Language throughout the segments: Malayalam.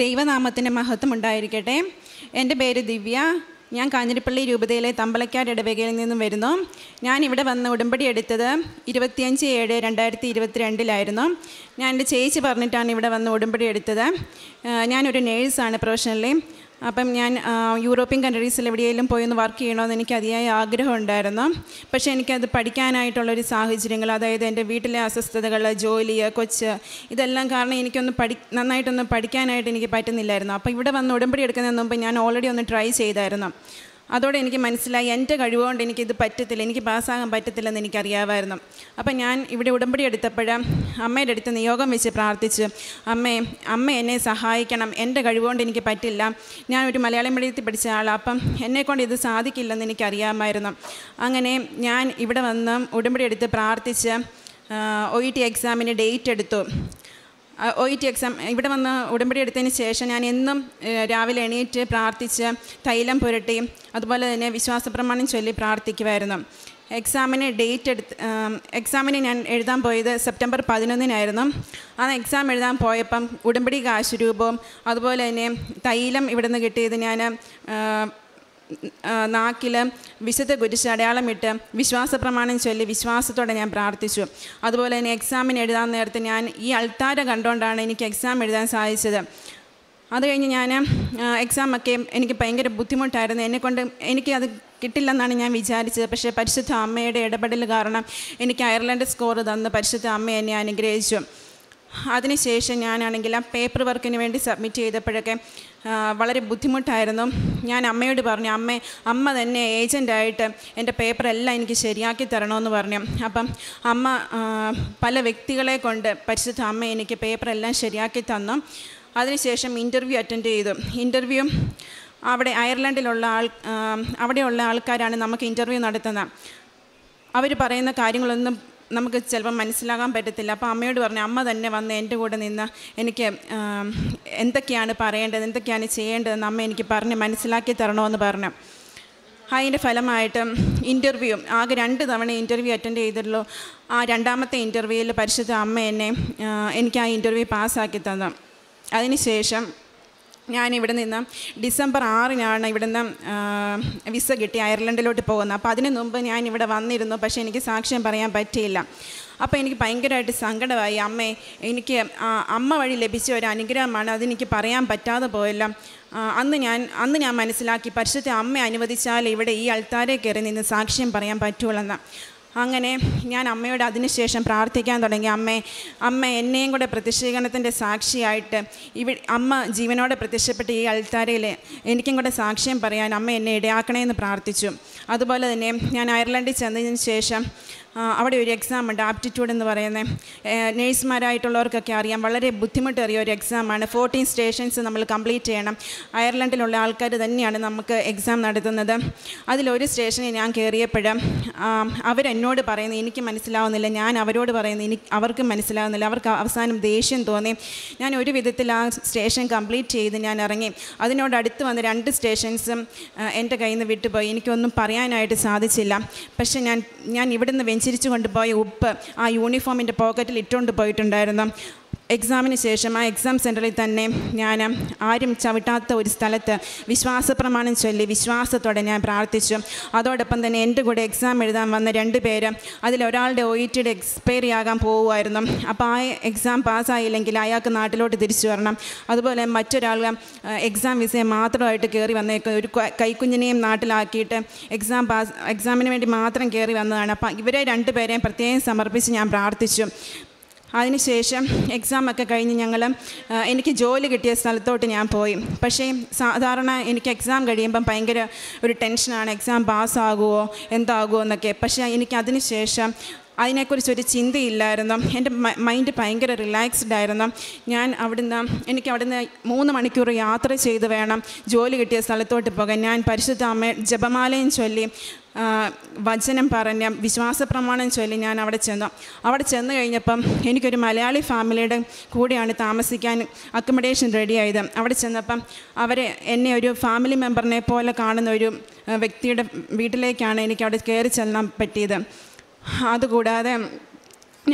ദൈവനാമത്തിൻ്റെ മഹത്വം ഉണ്ടായിരിക്കട്ടെ. എൻ്റെ പേര് ദിവ്യ. ഞാൻ കാഞ്ഞിരപ്പള്ളി രൂപതയിലെ തമ്പലക്കാട് ഇടവകയിൽ നിന്നും വരുന്നു. ഞാൻ ഇവിടെ വന്ന് ഉടമ്പടി എടുത്തത് 25/7/2022 ഞാൻ എൻ്റെ ചേച്ചി പറഞ്ഞിട്ടാണ് ഇവിടെ വന്ന് ഉടമ്പടി എടുത്തത്. ഞാനൊരു നേഴ്സാണ് പ്രൊഫഷണലി. അപ്പം ഞാൻ യൂറോപ്യൻ കൺട്രീസിൽ എവിടെയെങ്കിലും പോയി ഒന്ന് വർക്ക് ചെയ്യണമെന്ന് എനിക്ക് അതിയായ ആഗ്രഹം ഉണ്ടായിരുന്നു. പക്ഷേ എനിക്കത് പഠിക്കാനായിട്ടുള്ളൊരു സാഹചര്യങ്ങൾ, അതായത് എൻ്റെ വീട്ടിലെ അസ്വസ്ഥതകൾ, ജോലി, കൊച്ച്, ഇതെല്ലാം കാരണം എനിക്കൊന്ന് നന്നായിട്ടൊന്ന് പഠിക്കാനായിട്ട് എനിക്ക് പറ്റുന്നില്ലായിരുന്നു. അപ്പോൾ ഇവിടെ വന്ന് ഉടമ്പടി എടുക്കുന്നതിന് മുമ്പ് ഞാൻ ഓൾറെഡി ഒന്ന് ട്രൈ ചെയ്തായിരുന്നു. അതോടെ എനിക്ക് മനസ്സിലായി എൻ്റെ കഴിവുകൊണ്ട് എനിക്കിത് പറ്റത്തില്ല, എനിക്ക് പാസ്സാകാൻ പറ്റത്തില്ലെന്ന് എനിക്കറിയാമായിരുന്നു. അപ്പം ഞാൻ ഇവിടെ ഉടമ്പടി എടുത്തപ്പോൾ അമ്മയുടെ അടുത്ത് നിയോഗം വെച്ച് പ്രാർത്ഥിച്ചു, അമ്മ എന്നെ സഹായിക്കണം, എൻ്റെ കഴിവുകൊണ്ട് എനിക്ക് പറ്റില്ല, ഞാൻ ഒരു മലയാളം മീഡിയത്തിൽ പഠിച്ച ആളാണ്, അപ്പം എന്നെക്കൊണ്ട് ഇത് സാധിക്കില്ലെന്ന് എനിക്കറിയാമായിരുന്നു. അങ്ങനെ ഞാൻ ഇവിടെ വന്ന് ഉടമ്പടി എടുത്ത് പ്രാർത്ഥിച്ച് OET എക്സാമിന് ഡേറ്റ് എടുത്തു. OET എക്സാം ഇവിടെ വന്ന് ഉടമ്പടി എടുത്തതിന് ശേഷം ഞാൻ എന്നും രാവിലെ എണീറ്റ് പ്രാർത്ഥിച്ച് തൈലം പുരട്ടി അതുപോലെ തന്നെ വിശ്വാസപ്രമാണം ചൊല്ലി പ്രാർത്ഥിക്കുമായിരുന്നു. എക്സാമിന് ഞാൻ എഴുതാൻ പോയത് സെപ്റ്റംബർ 11 ആ എക്സാം എഴുതാൻ പോയപ്പം ഉടമ്പടി കാശുരൂപവും അതുപോലെ തന്നെ തൈലം ഇവിടെ നിന്ന് കിട്ടിയത് ഞാൻ നാക്കിൽ വിശുദ്ധ കുരിശ് അടയാളമിട്ട് വിശ്വാസപ്രമാണം ചൊല്ലി വിശ്വാസത്തോടെ ഞാൻ പ്രാർത്ഥിച്ചു. അതുപോലെ തന്നെ എക്സാമിന് എഴുതാൻ നേരത്ത് ഞാൻ ഈ അൾത്താര കണ്ടുകൊണ്ടാണ് എനിക്ക് എക്സാം എഴുതാൻ സാധിച്ചത്. അത് കഴിഞ്ഞ് ഞാൻ എക്സാമൊക്കെ എനിക്ക് ഭയങ്കര ബുദ്ധിമുട്ടായിരുന്നു, എനിക്കത് കിട്ടില്ലെന്നാണ് ഞാൻ വിചാരിച്ചത്. പക്ഷേ പരിശുദ്ധ അമ്മയുടെ ഇടപെടൽ കാരണം എനിക്ക് അയർലൻഡ് സ്കോർ തന്ന് പരിശുദ്ധ അമ്മ എന്നെ അനുഗ്രഹിച്ചു. അതിനുശേഷം ഞാനാണെങ്കിൽ ആ പേപ്പർ വർക്കിന് വേണ്ടി സബ്മിറ്റ് ചെയ്തപ്പോഴൊക്കെ വളരെ ബുദ്ധിമുട്ടായിരുന്നു. ഞാൻ അമ്മയോട് പറഞ്ഞു, അമ്മ തന്നെ ഏജൻ്റായിട്ട് എൻ്റെ പേപ്പറെല്ലാം എനിക്ക് ശരിയാക്കി തരണമെന്ന് പറഞ്ഞു. അപ്പം അമ്മ പല വ്യക്തികളെ കൊണ്ട് പരിശുദ്ധ അമ്മ എനിക്ക് പേപ്പറെല്ലാം ശരിയാക്കി തന്നു. അതിനുശേഷം ഇൻ്റർവ്യൂ അറ്റൻഡ് ചെയ്തു. ഇൻ്റർവ്യൂ അവിടെ അയർലൻഡിലുള്ള അവിടെയുള്ള ആൾക്കാരാണ് നമുക്ക് ഇൻ്റർവ്യൂ നടത്തുന്നത്. അവർ പറയുന്ന കാര്യങ്ങളൊന്നും നമുക്ക് ചിലപ്പോൾ മനസ്സിലാകാൻ പറ്റത്തില്ല. അപ്പോൾ അമ്മയോട് പറഞ്ഞു, അമ്മ തന്നെ വന്ന് എൻ്റെ കൂടെ നിന്ന് എനിക്ക് എന്തൊക്കെയാണ് പറയേണ്ടത്, എന്തൊക്കെയാണ് ചെയ്യേണ്ടതെന്ന് അമ്മ എനിക്ക് പറഞ്ഞ് മനസ്സിലാക്കി തരണമെന്ന് പറഞ്ഞു. അതിൻ്റെ ഫലമായിട്ട് ഇൻ്റർവ്യൂ ആകെ 2 തവണ ഇൻ്റർവ്യൂ അറ്റൻഡ് ചെയ്തിട്ടുള്ളൂ. ആ 2ാമത്തെ ഇൻ്റർവ്യൂവിൽ പരിശുദ്ധ അമ്മ എനിക്ക് ആ ഇൻ്റർവ്യൂ പാസ്സാക്കി തന്നു. അതിനുശേഷം ഞാനിവിടെ നിന്ന് ഡിസംബർ 6 ഇവിടെ നിന്ന് വിസ കിട്ടി അയർലൻഡിലോട്ട് പോകുന്നത്. അപ്പോൾ അതിന് മുമ്പ് ഞാൻ ഇവിടെ വന്നിരുന്നു, പക്ഷേ എനിക്ക് സാക്ഷ്യം പറയാൻ പറ്റിയില്ല. അപ്പോൾ എനിക്ക് ഭയങ്കരമായിട്ട് സങ്കടമായി. എനിക്ക് അമ്മ വഴി ലഭിച്ച ഒരു അനുഗ്രഹമാണ്, അതെനിക്ക് പറയാൻ പറ്റാതെ പോയില്ല. അന്ന് ഞാൻ മനസ്സിലാക്കി പരിശുദ്ധ അമ്മ അനുവദിച്ചാൽ ഇവിടെ ഈ അൾത്താരെ കയറി നിന്ന് സാക്ഷ്യം പറയാൻ പറ്റുള്ളൂ. അങ്ങനെ ഞാൻ അമ്മയോട് അതിനുശേഷം പ്രാർത്ഥിക്കാൻ തുടങ്ങി, അമ്മ എന്നെയും കൂടെ പ്രത്യക്ഷീകരണത്തിൻ്റെ സാക്ഷിയായിട്ട് അമ്മ ജീവനോടെ പ്രത്യക്ഷപ്പെട്ട് ഈ അൾത്താരയിൽ എനിക്കും കൂടെ സാക്ഷ്യം പറയാൻ അമ്മ എന്നെ ഇടയാക്കണമെന്ന് പ്രാർത്ഥിച്ചു. അതുപോലെ തന്നെ ഞാൻ അയർലൻഡിൽ ചെന്നതിന് ശേഷം അവിടെ ഒരു എക്സാം ഉണ്ട്, ആപ്റ്റിറ്റ്യൂഡ് എന്ന് പറയുന്നത്. നേഴ്സുമാരായിട്ടുള്ളവർക്കൊക്കെ അറിയാം, വളരെ ബുദ്ധിമുട്ടേറിയ ഒരു എക്സാമാണ്. 14 സ്റ്റേഷൻസ് നമ്മൾ കംപ്ലീറ്റ് ചെയ്യണം. അയർലൻഡിലുള്ള ആൾക്കാർ തന്നെയാണ് നമുക്ക് എക്സാം നടത്തുന്നത്. അതിലൊരു സ്റ്റേഷനിൽ ഞാൻ കയറിയപ്പോഴും അവരെന്നോട് പറയുന്നത് എനിക്ക് മനസ്സിലാവുന്നില്ല, ഞാൻ അവരോട് പറയുന്നത് അവർക്ക് മനസ്സിലാവുന്നില്ല. അവർക്ക് അവസാനം ദേഷ്യം തോന്നി. ഞാൻ ഒരു വിധത്തിൽ ആ സ്റ്റേഷൻ കംപ്ലീറ്റ് ചെയ്ത് ഞാൻ ഇറങ്ങി. അതിനോടടുത്ത് വന്ന് 2 സ്റ്റേഷൻസും എൻ്റെ കയ്യിൽ നിന്ന് വിട്ടുപോയി. എനിക്കൊന്നും പറയാനായിട്ട് സാധിച്ചില്ല. പക്ഷേ ഞാൻ ഇവിടുന്ന് വെഞ്ചരിച്ചു കൊണ്ടുപോയ ഉപ്പ് ആ യൂണിഫോമിൻ്റെ പോക്കറ്റിൽ ഇട്ടുകൊണ്ട് പോയിട്ടുണ്ടായിരുന്നു. എക്സാമിന് ശേഷം ആ എക്സാം സെൻറ്ററിൽ തന്നെ ഞാൻ ആരും ചവിട്ടാത്ത ഒരു സ്ഥലത്ത് വിശ്വാസപ്രമാണം ചൊല്ലി വിശ്വാസത്തോടെ ഞാൻ പ്രാർത്ഥിച്ചു. അതോടൊപ്പം തന്നെ എൻ്റെ കൂടെ എക്സാം എഴുതാൻ വന്ന 2 പേര്, അതിലൊരാളുടെ OET എക്സ്പയറി ആകാൻ പോവുമായിരുന്നു. അപ്പോൾ ആ എക്സാം പാസ്സായില്ലെങ്കിൽ അയാൾക്ക് നാട്ടിലോട്ട് തിരിച്ചു വരണം. അതുപോലെ മറ്റൊരാൾ എക്സാം വിസയെ മാത്രമായിട്ട് കയറി വന്നേക്കും, ഒരു കൈക്കുഞ്ഞിനെയും നാട്ടിലാക്കിയിട്ട് എക്സാമിന് വേണ്ടി മാത്രം കയറി വന്നതാണ്. അപ്പം ഇവരെ 2 പേരെയും പ്രത്യേകം സമർപ്പിച്ച് ഞാൻ പ്രാർത്ഥിച്ചു. അതിനുശേഷം എക്സാമൊക്കെ കഴിഞ്ഞ് എനിക്ക് ജോലി കിട്ടിയ സ്ഥലത്തോട്ട് ഞാൻ പോയി. പക്ഷേ സാധാരണ എനിക്ക് എക്സാം കഴിയുമ്പം ഭയങ്കര ഒരു ടെൻഷനാണ്, എക്സാം പാസ്സാകുമോ എന്താകുമോ എന്നൊക്കെ. പക്ഷേ എനിക്ക് അതിന് ശേഷം അതിനെക്കുറിച്ചൊരു ചിന്തയില്ലായിരുന്നു. എൻ്റെ മൈൻഡ് ഭയങ്കര റിലാക്സ്ഡ് ആയിരുന്നു. എനിക്ക് അവിടുന്ന് 3 മണിക്കൂർ യാത്ര ചെയ്ത് വേണം ജോലി കിട്ടിയ സ്ഥലത്തോട്ട് പോകാൻ. ഞാൻ പരിശുദ്ധ അമ്മ ജപമാലയും ചൊല്ലി വചനം പറഞ്ഞ് വിശ്വാസപ്രമാണം ചൊല്ലി ഞാൻ അവിടെ ചെന്ന് കഴിഞ്ഞപ്പം എനിക്കൊരു മലയാളി ഫാമിലിയുടെ കൂടെയാണ് താമസിക്കാൻ അക്കമഡേഷൻ റെഡിയായത്. അവിടെ ചെന്നപ്പം എന്നെ ഒരു ഫാമിലി മെമ്പറിനെ പോലെ കാണുന്ന ഒരു വ്യക്തിയുടെ വീട്ടിലേക്കാണ് എനിക്ക് അവിടെ കയറി ചെല്ലാൻ പറ്റിയത്. അതുകൂടാതെ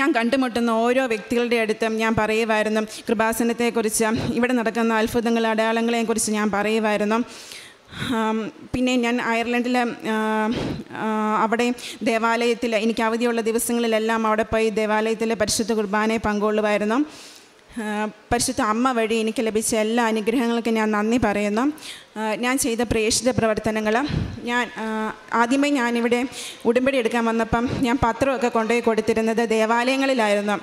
ഞാൻ കണ്ടുമുട്ടുന്ന ഓരോ വ്യക്തികളുടെ അടുത്തും ഞാൻ പറയുമായിരുന്നു കൃപാസനത്തെക്കുറിച്ച്, ഇവിടെ നടക്കുന്ന അത്ഭുതങ്ങൾ അടയാളങ്ങളെക്കുറിച്ച് ഞാൻ പറയുമായിരുന്നു. പിന്നെ ഞാൻ അയർലൻഡിൽ അവിടെ ദേവാലയത്തിൽ എനിക്ക് അവധിയുള്ള ദിവസങ്ങളിലെല്ലാം അവിടെ പോയി ദേവാലയത്തിൽ പരിശുദ്ധ കുർബാനയെ പങ്കുകൊള്ളുമായിരുന്നു. പരിശുദ്ധ അമ്മ വഴി എനിക്ക് ലഭിച്ച എല്ലാ അനുഗ്രഹങ്ങൾക്കും ഞാൻ നന്ദി പറയുന്നു. ഞാൻ ചെയ്ത പ്രേക്ഷിത പ്രവർത്തനങ്ങൾ, ആദ്യമേ ഞാനിവിടെ ഉടമ്പടി എടുക്കാൻ വന്നപ്പം ഞാൻ പത്രമൊക്കെ കൊണ്ടുപോയി കൊടുത്തിരുന്നത് ദേവാലയങ്ങളിലായിരുന്നു.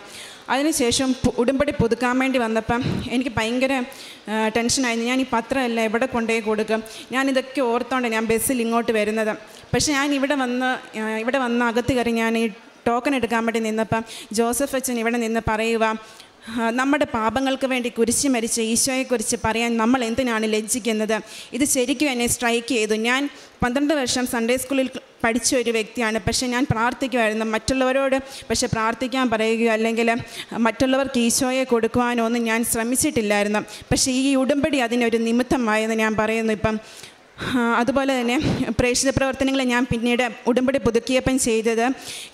അതിനുശേഷം ഉടമ്പടി പുതുക്കാൻ വേണ്ടി വന്നപ്പം എനിക്ക് ഭയങ്കര ടെൻഷനായിരുന്നു. ഞാൻ ഈ പത്രമല്ല എവിടെ കൊണ്ടുപോയി കൊടുക്കും, ഞാനിതൊക്കെ ഓർത്തോണ്ട് ഞാൻ ബസ്സിൽ ഇങ്ങോട്ട് വരുന്നത്. പക്ഷേ ഞാൻ ഇവിടെ വന്ന് അകത്ത് കയറി ഞാൻ ഈ ടോക്കൺ എടുക്കാൻ വേണ്ടി നിന്നപ്പം ജോസഫ് അച്ഛൻ ഇവിടെ നിന്ന് പറയുക, നമ്മുടെ പാപങ്ങൾക്ക് വേണ്ടി കുരിശ് മരിച്ച ഈശോയെക്കുറിച്ച് പറയാൻ നമ്മൾ എന്തിനാണ് ലജ്ജിക്കുന്നത്? ഇത് ശരിക്കും എന്നെ സ്ട്രൈക്ക് ചെയ്തു. ഞാൻ 12 വർഷം സൺഡേ സ്കൂളിൽ പഠിച്ച ഒരു വ്യക്തിയാണ്. പക്ഷേ ഞാൻ പ്രാർത്ഥിക്കുമായിരുന്നു മറ്റുള്ളവരോട്, പക്ഷേ പ്രാർത്ഥിക്കാൻ പറയുകയോ അല്ലെങ്കിൽ മറ്റുള്ളവർക്ക് ഈശോയെ കൊടുക്കുവാനോ ഒന്നും ഞാൻ ശ്രമിച്ചിട്ടില്ലായിരുന്നു. പക്ഷേ ഈ ഉടമ്പടി അതിനൊരു നിമിത്തമായെന്ന് ഞാൻ പറയുന്നു ഇപ്പം. അതുപോലെ തന്നെ പ്രേക്ഷിത പ്രവർത്തനങ്ങൾ ഞാൻ പിന്നീട് ഉടമ്പടി പുതുക്കിയപ്പം ചെയ്തത്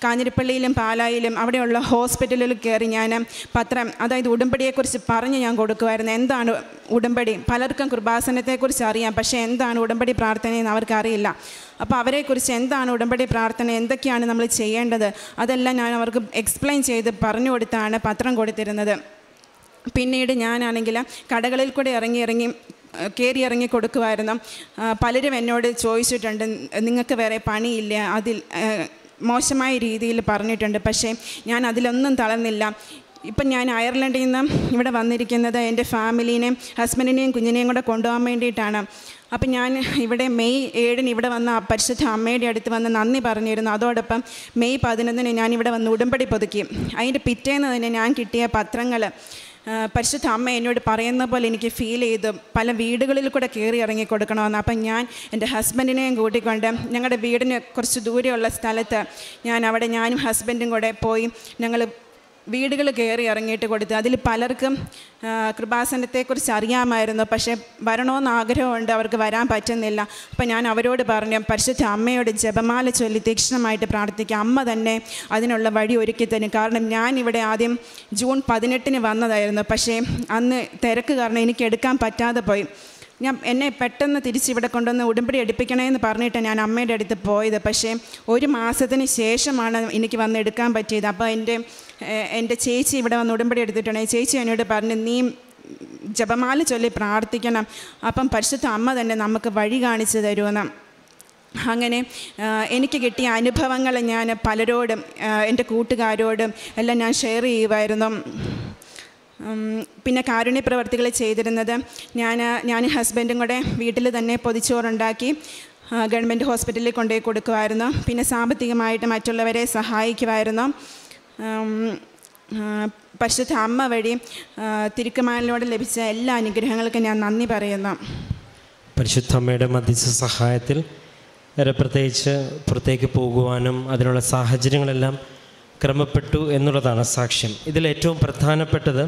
കാഞ്ഞിരപ്പള്ളിയിലും പാലായിലും അവിടെയുള്ള ഹോസ്പിറ്റലിൽ കയറി ഞാൻ പത്രം, അതായത് ഉടമ്പടിയെക്കുറിച്ച് പറഞ്ഞ് ഞാൻ കൊടുക്കുമായിരുന്നു. എന്താണ് ഉടമ്പടി? പലർക്കും കൃപാസനത്തെക്കുറിച്ച് അറിയാം, പക്ഷേ എന്താണ് ഉടമ്പടി പ്രാർത്ഥനയെന്ന് അവർക്കറിയില്ല. അപ്പോൾ അവരെക്കുറിച്ച് എന്താണ് ഉടമ്പടി പ്രാർത്ഥന, എന്തൊക്കെയാണ് നമ്മൾ ചെയ്യേണ്ടത്, അതെല്ലാം ഞാൻ അവർക്ക് എക്സ്പ്ലെയിൻ ചെയ്ത് പറഞ്ഞു കൊടുത്താണ് പത്രം കൊടുത്തിരുന്നത്. പിന്നീട് ഞാനാണെങ്കിൽ കടകളിൽ കൂടെ ഇറങ്ങി കൊടുക്കുമായിരുന്നു. പലരും എന്നോട് ചോദിച്ചിട്ടുണ്ട്, നിങ്ങൾക്ക് വേറെ പണിയില്ല, അതിൽ മോശമായ രീതിയിൽ പറഞ്ഞിട്ടുണ്ട്. പക്ഷേ ഞാൻ അതിലൊന്നും തളർന്നില്ല. ഇപ്പം ഞാൻ അയർലൻഡിൽ നിന്ന് ഇവിടെ വന്നിരിക്കുന്നത് എൻ്റെ ഫാമിലീനെയും ഹസ്ബൻഡിനെയും കുഞ്ഞിനെയും കൂടെ കൊണ്ടുപോകാൻ വേണ്ടിയിട്ടാണ്. അപ്പം ഞാൻ ഇവിടെ മെയ് 7 ഇവിടെ വന്ന പരിശുദ്ധ അമ്മയുടെ അടുത്ത് വന്ന് നന്ദി പറഞ്ഞിരുന്നു. അതോടൊപ്പം മെയ് 11 ഞാനിവിടെ വന്ന് ഉടമ്പടി പുതുക്കി. അതിൻ്റെ പിറ്റേന്ന് തന്നെ ഞാൻ കിട്ടിയ പത്രങ്ങൾ പരിശുദ്ധ അമ്മ എന്നോട് പറയുന്ന പോലെ എനിക്ക് ഫീൽ ചെയ്തു. പല വീടുകളിൽ കൂടെ കയറി ഇറങ്ങി കൊടുക്കണമെന്ന്. അപ്പം ഞാൻ എൻ്റെ ഹസ്ബൻഡിനെയും കൂട്ടിക്കൊണ്ട് ഞങ്ങളുടെ വീടിന് കുറച്ച് ദൂരെയുള്ള സ്ഥലത്ത് ഞാനും ഹസ്ബൻഡും കൂടെ പോയി ഞങ്ങൾ വീടുകൾ കയറി ഇറങ്ങിയിട്ട് കൊടുത്തു. അതിൽ പലർക്കും കൃപാസനത്തെക്കുറിച്ച് അറിയാമായിരുന്നു, പക്ഷേ വരണമെന്ന് ആഗ്രഹമുണ്ട്, അവർക്ക് വരാൻ പറ്റുന്നില്ല. അപ്പം ഞാൻ അവരോട് പറഞ്ഞു, പരിശുദ്ധ അമ്മയോട് ജപമാല ചൊല്ലി തീക്ഷ്ണമായിട്ട് പ്രാർത്ഥിക്കുക, അമ്മ തന്നെ അതിനുള്ള വഴി ഒരുക്കി തരും. കാരണം ഞാനിവിടെ ആദ്യം ജൂൺ 18 വന്നതായിരുന്നു, പക്ഷേ അന്ന് തിരക്ക് കാരണം എനിക്ക് എടുക്കാൻ പറ്റാതെ പോയി. എന്നെ പെട്ടെന്ന് തിരിച്ചിവിടെ കൊണ്ടുവന്ന് ഉടമ്പടി എടുപ്പിക്കണമെന്ന് പറഞ്ഞിട്ട് ഞാൻ അമ്മയുടെ അടുത്ത് പോയത്. പക്ഷേ 1 മാസത്തിന് ശേഷമാണ് എനിക്ക് വന്ന് എടുക്കാൻ പറ്റിയത്. അപ്പോൾ എൻ്റെ ചേച്ചി ഇവിടെ വന്ന് ഉടമ്പടി എടുത്തിട്ടുണ്ട്. ചേച്ചി എന്നോട് പറഞ്ഞു, നീ ജപമാല ചൊല്ലി പ്രാർത്ഥിക്കണം, അപ്പം പരിശുദ്ധ അമ്മ തന്നെ നമുക്ക് വഴി കാണിച്ചു തരുമെന്ന്. അങ്ങനെ എനിക്ക് കിട്ടിയ അനുഭവങ്ങൾ ഞാൻ പലരോടും എൻ്റെ കൂട്ടുകാരോടും എല്ലാം ഞാൻ ഷെയർ ചെയ്യുമായിരുന്നു. പിന്നെ കാരുണ്യ പ്രവർത്തികൾ ചെയ്തിരുന്നത് ഞാൻ ഹസ്ബൻഡും കൂടെ വീട്ടിൽ തന്നെ പൊതിച്ചോറുണ്ടാക്കി ഗവൺമെൻറ് ഹോസ്പിറ്റലിൽ കൊണ്ടുപോയി കൊടുക്കുമായിരുന്നു. പിന്നെ സാമ്പത്തികമായിട്ട് മറ്റുള്ളവരെ സഹായിക്കുമായിരുന്നു. പരിശുദ്ധ അമ്മ വഴി തിരുക്കുമാരനോട് ലഭിച്ച എല്ലാ അനുഗ്രഹങ്ങൾക്കും ഞാൻ നന്ദി പറയുന്നു. പരിശുദ്ധ അമ്മയുടെ മധ്യസ്ഥ സഹായത്തിൽ പ്രത്യേകിച്ച് പുറത്തേക്ക് പോകുവാനും അതിനുള്ള സാഹചര്യങ്ങളെല്ലാം ക്രമപ്പെട്ടു എന്നുള്ളതാണ് സാക്ഷ്യം. ഇതിൽ ഏറ്റവും പ്രധാനപ്പെട്ടത്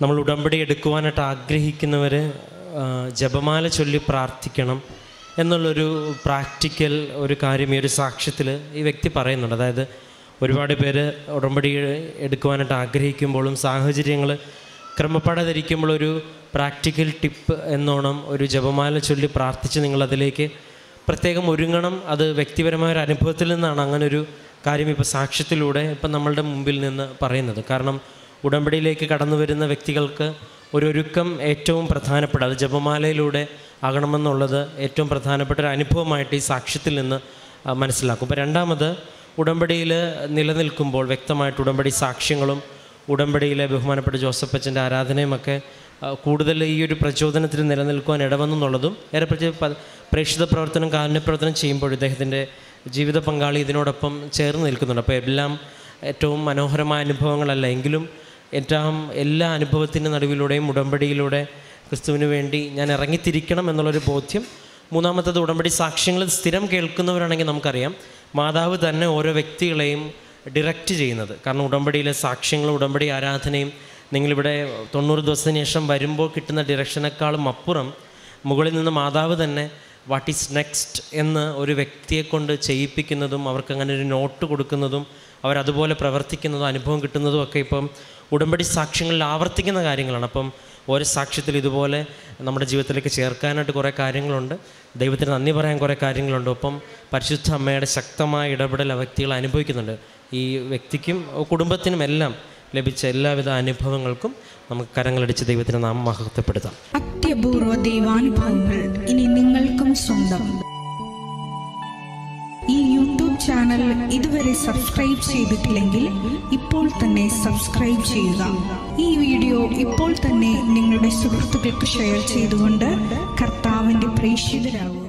നമ്മൾ ഉടമ്പടി എടുക്കുവാനായിട്ട് ആഗ്രഹിക്കുന്നവർ ജപമാല ചൊല്ലി പ്രാർത്ഥിക്കണം എന്നുള്ളൊരു പ്രാക്ടിക്കൽ ഒരു കാര്യം ഈ ഒരു സാക്ഷ്യത്തിൽ ഈ വ്യക്തി പറയുന്നുണ്ട്. അതായത് ഒരുപാട് പേര് ഉടമ്പടി എടുക്കുവാനായിട്ട് ആഗ്രഹിക്കുമ്പോഴും സാഹചര്യങ്ങൾ ക്രമപ്പെടാതിരിക്കുമ്പോഴൊരു പ്രാക്ടിക്കൽ ടിപ്പ് എന്നോണം ഒരു ജപമാല ചൊല്ലി പ്രാർത്ഥിച്ച് നിങ്ങളതിലേക്ക് പ്രത്യേകം ഒരുങ്ങണം. അത് വ്യക്തിപരമായ ഒരു അനുഭവത്തിൽ നിന്നാണ് അങ്ങനൊരു കാര്യം ഇപ്പോൾ സാക്ഷ്യത്തിലൂടെ ഇപ്പം നമ്മളുടെ മുമ്പിൽ നിന്ന് പറയുന്നത്. കാരണം ഉടമ്പടിയിലേക്ക് കടന്നു വരുന്ന വ്യക്തികൾക്ക് ഒരുക്കം ഏറ്റവും പ്രധാനപ്പെട്ട, അത് ജപമാലയിലൂടെ ആകണമെന്നുള്ളത് ഏറ്റവും പ്രധാനപ്പെട്ട ഒരു അനുഭവമായിട്ട് ഈ സാക്ഷ്യത്തിൽ നിന്ന് മനസ്സിലാക്കും. ഇപ്പോൾ രണ്ടാമത്, ഉടമ്പടിയിൽ നിലനിൽക്കുമ്പോൾ വ്യക്തമായിട്ട് ഉടമ്പടി സാക്ഷ്യങ്ങളും ഉടമ്പടിയിലെ ബഹുമാനപ്പെട്ട ജോസഫ് അച്ഛൻ്റെ ആരാധനയുമൊക്കെ കൂടുതൽ ഈ ഒരു പ്രചോദനത്തിൽ നിലനിൽക്കുവാൻ ഇടവെന്നുള്ളതും ഏറെ പ്രേക്ഷിത പ്രവർത്തനം കാരുണ്യപ്രവർത്തനം ചെയ്യുമ്പോൾ ഇദ്ദേഹത്തിൻ്റെ ജീവിത പങ്കാളി ഇതിനോടൊപ്പം ചേർന്ന് നിൽക്കുന്നുണ്ട്. അപ്പോൾ എല്ലാം ഏറ്റവും മനോഹരമായ അനുഭവങ്ങളല്ല എങ്കിലും എല്ലാ അനുഭവത്തിൻ്റെ നടുവിലൂടെയും ഉടമ്പടിയിലൂടെ ക്രിസ്തുവിന് വേണ്ടി ഞാൻ ഇറങ്ങിത്തിരിക്കണം എന്നുള്ളൊരു ബോധ്യം. മൂന്നാമത്തത്, ഉടമ്പടി സാക്ഷ്യങ്ങൾ സ്ഥിരം കേൾക്കുന്നവരാണെങ്കിൽ നമുക്കറിയാം മാതാവ് തന്നെ ഓരോ വ്യക്തികളെയും ഡിറക്റ്റ് ചെയ്യുന്നത്. കാരണം ഉടമ്പടിയിലെ സാക്ഷ്യങ്ങളും ഉടമ്പടി ആരാധനയും നിങ്ങളിവിടെ 90 ദിവസത്തിന് ശേഷം വരുമ്പോൾ കിട്ടുന്ന ഡിറക്ഷനേക്കാളും അപ്പുറം മുകളിൽ നിന്ന് മാതാവ് തന്നെ വാട്ട് ഈസ് നെക്സ്റ്റ് എന്ന് ഒരു വ്യക്തിയെ കൊണ്ട് ചെയ്യിപ്പിക്കുന്നതും അവർക്കങ്ങനെ ഒരു നോട്ട് കൊടുക്കുന്നതും അവരതുപോലെ പ്രവർത്തിക്കുന്നതും അനുഭവം കിട്ടുന്നതും ഒക്കെ ഇപ്പം ഉടമ്പടി സാക്ഷ്യങ്ങളിൽ ആവർത്തിക്കുന്ന കാര്യങ്ങളാണ്. അപ്പം ഓരോ സാക്ഷ്യത്തിൽ ഇതുപോലെ നമ്മുടെ ജീവിതത്തിലേക്ക് ചേർക്കാനായിട്ട് കുറേ കാര്യങ്ങളുണ്ട്. ദൈവത്തിന് നന്ദി പറയാൻ കുറേ കാര്യങ്ങളുണ്ട്. ഒപ്പം പരിശുദ്ധ അമ്മയുടെ ശക്തമായ ഇടപെടൽ ആ വ്യക്തികൾ അനുഭവിക്കുന്നുണ്ട്. ഈ വ്യക്തിക്കും കുടുംബത്തിനും എല്ലാം ലഭിച്ച എല്ലാവിധ അനുഭവങ്ങൾക്കും നമുക്ക് കരങ്ങളടിച്ച് ദൈവത്തിന് നാം മഹത്വപ്പെടുത്താം. അത്യപൂർവ ദൈവാനുഭവങ്ങൾ ഇനി നിങ്ങൾക്കും സ്വന്തം. ഈ യൂട്യൂബ് ചാനൽ ഇതുവരെ സബ്സ്ക്രൈബ് ചെയ്തിട്ടില്ലെങ്കിൽ ഇപ്പോൾ തന്നെ സബ്സ്ക്രൈബ് ചെയ്യുക. ഈ വീഡിയോ ഇപ്പോൾ തന്നെ നിങ്ങളുടെ സുഹൃത്തുക്കൾക്ക് ഷെയർ ചെയ്തുകൊണ്ട് കർത്താവിൻ്റെ പ്രേക്ഷിതരാകുക.